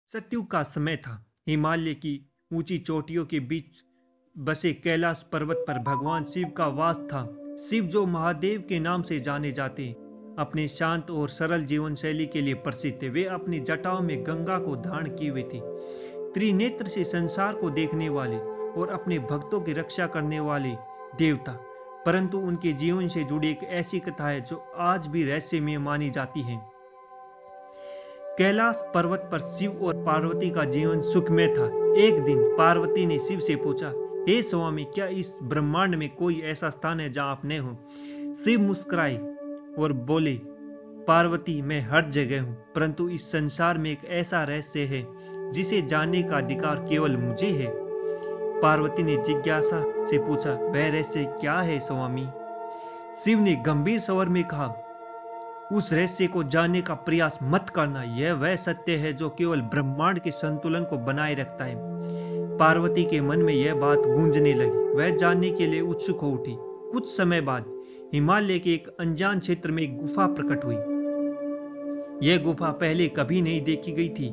सतयुग का समय था। हिमालय की ऊंची चोटियों के बीच बसे कैलाश पर्वत पर भगवान शिव का वास था। शिव, जो महादेव के नाम से जाने जाते, अपने शांत और सरल जीवन शैली के लिए प्रसिद्ध थे। वे अपनी जटाओं में गंगा को धारण किए हुए थे। त्रिनेत्र से संसार को देखने वाले और अपने भक्तों की रक्षा करने वाले देवता। परंतु उनके जीवन से जुड़ी एक ऐसी कथा है जो आज भी रहस्यमय मानी जाती है। कैलाश पर्वत पर शिव और पार्वती का जीवन सुखमय था। एक दिन पार्वती ने शिव से पूछा, हे स्वामी, क्या इस ब्रह्मांड में कोई ऐसा स्थान है जहां आप न हो? शिव मुस्कुराए और बोले, पार्वती, मैं हर जगह हूँ, परंतु इस संसार में एक ऐसा रहस्य है जिसे जानने का अधिकार केवल मुझे है। पार्वती ने जिज्ञासा से पूछा, वह रहस्य क्या है स्वामी? शिव ने गंभीर स्वर में कहा, उस रहस्य को जानने का प्रयास मत करना। यह वह सत्य है जो केवल ब्रह्मांड के संतुलन को बनाए रखता है। पार्वती के मन में यह बात गूंजने लगी। वह जानने के लिए उत्सुक हो उठी। कुछ समय बाद हिमालय के एक अनजान क्षेत्र में एक गुफा प्रकट हुई। यह गुफा पहले कभी नहीं देखी गई थी।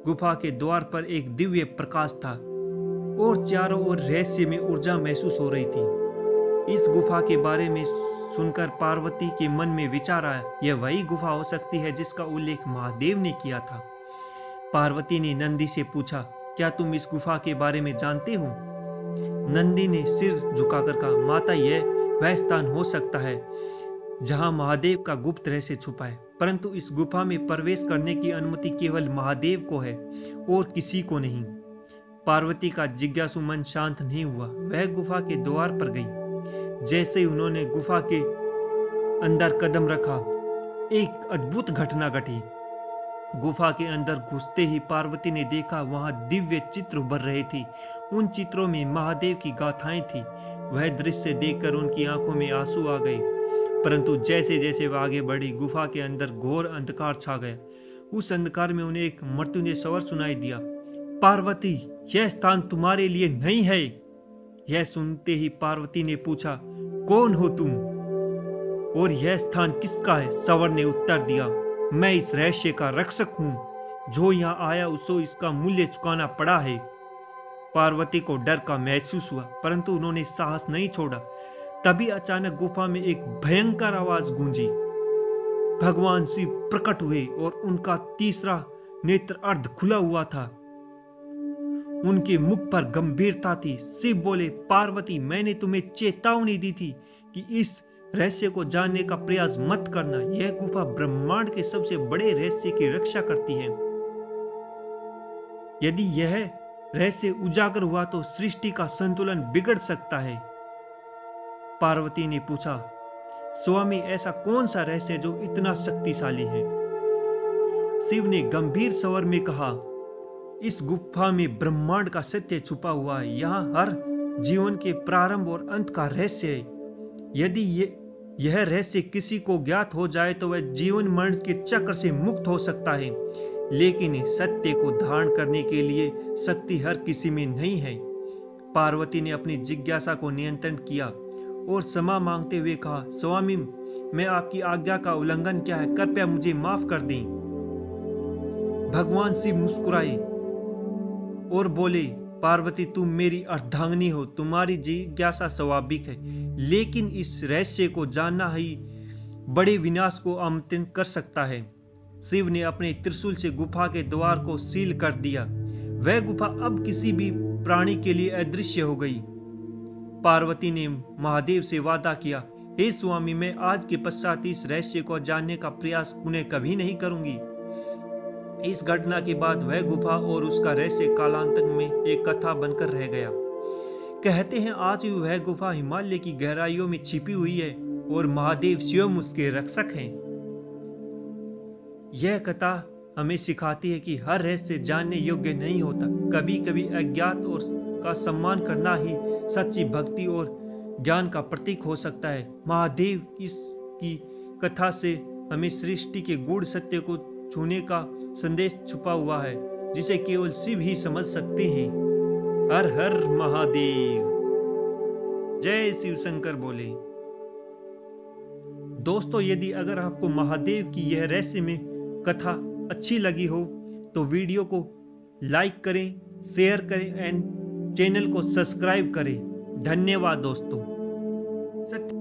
गुफा के द्वार पर एक दिव्य प्रकाश था और चारों ओर रहस्य में ऊर्जा महसूस हो रही थी। इस गुफा के बारे में सुनकर पार्वती के मन में विचार आया, यह वही गुफा हो सकती है जिसका उल्लेख महादेव ने किया था। पार्वती ने नंदी से पूछा, क्या तुम इस गुफा के बारे में जानते हो? नंदी ने सिर झुकाकर कहा, माता, यह वह स्थान हो सकता है जहां महादेव का गुप्त रहस्य छुपा है, परंतु इस गुफा में प्रवेश करने की अनुमति केवल महादेव को है और किसी को नहीं। पार्वती का जिज्ञासु मन शांत नहीं हुआ। वह गुफा के द्वार पर गई। जैसे ही उन्होंने गुफा के अंदर कदम रखा, एक अद्भुत घटना घटी। गुफा के अंदर घुसते ही पार्वती ने देखा वहां दिव्य चित्र उभर रहे थे। उन चित्रों में महादेव की गाथाएं थी। वह दृश्य देखकर उनकी आंखों में आंसू आ गए। परंतु जैसे जैसे वह आगे बढ़ी, गुफा के अंदर घोर अंधकार छा गया। उस अंधकार में उन्हें एक मृत्युंजय स्वर सुनाई दिया, पार्वती, यह स्थान तुम्हारे लिए नहीं है। यह सुनते ही पार्वती ने पूछा, कौन हो तुम और यह स्थान किसका है? स्वर ने उत्तर दिया, मैं इस रहस्य का रक्षक हूं। जो यहाँ आया उसको इसका मूल्य चुकाना पड़ा है। पार्वती को डर का महसूस हुआ, परंतु उन्होंने साहस नहीं छोड़ा। तभी अचानक गुफा में एक भयंकर आवाज गूंजी। भगवान शिव प्रकट हुए और उनका तीसरा नेत्र अर्ध खुला हुआ था। उनके मुख पर गंभीरता थी। शिव बोले, पार्वती, मैंने तुम्हें चेतावनी दी थी कि इस रहस्य को जानने का प्रयास मत करना। यह गुफा ब्रह्मांड के सबसे बड़े रहस्य की रक्षा करती है। यदि यह रहस्य उजागर हुआ तो सृष्टि का संतुलन बिगड़ सकता है। पार्वती ने पूछा, स्वामी, ऐसा कौन सा रहस्य जो इतना शक्तिशाली है? शिव ने गंभीर स्वर में कहा, इस गुफा में ब्रह्मांड का सत्य छुपा हुआ है। यहाँ हर जीवन के प्रारंभ और अंत का रहस्य है। यदि यह रहस्य किसी को ज्ञात हो जाए तो वह जीवन मरण के चक्र से मुक्त हो सकता है, लेकिन सत्य को धारण करने के लिए शक्ति हर किसी में नहीं है। पार्वती ने अपनी जिज्ञासा को नियंत्रण किया और क्षमा मांगते हुए कहा, स्वामी, मैं आपकी आज्ञा का उल्लंघन किया है, कृपया मुझे माफ कर दें। भगवान शिव मुस्कुराए और बोले, पार्वती, तुम मेरी अर्धांगिनी हो, तुम्हारी जिज्ञासा स्वाभाविक है, लेकिन इस रहस्य को जानना ही बड़े विनाश को आमंत्रित कर सकता है। शिव ने अपने त्रिशूल से गुफा के द्वार को सील कर दिया। वह गुफा अब किसी भी प्राणी के लिए अदृश्य हो गई। पार्वती ने महादेव से वादा किया, हे स्वामी, मैं आज के पश्चात इस रहस्य को जानने का प्रयास पुनः कभी नहीं करूंगी। इस घटना के बाद वह गुफा और उसका रहस्य कालांतर में एक कथा बनकर रह गया। कहते हैं आज भी वह गुफा हिमालय की गहराइयों में छिपी हुई है और महादेव स्वयं उसके रक्षक हैं। यह कथा हमें सिखाती है कि हर रहस्य जानने योग्य नहीं होता। कभी कभी अज्ञात और का सम्मान करना ही सच्ची भक्ति और ज्ञान का प्रतीक हो सकता है। महादेव इसकी कथा से हमें सृष्टि के गूढ़ सत्य को छूने का संदेश छुपा हुआ है, जिसे केवल शिव ही समझ सकते हैं। हर हर महादेव, जय शिव शंकर बोले। दोस्तों, यदि अगर आपको महादेव की यह रहस्य में कथा अच्छी लगी हो तो वीडियो को लाइक करें, शेयर करें एंड चैनल को सब्सक्राइब करें। धन्यवाद दोस्तों। सत्य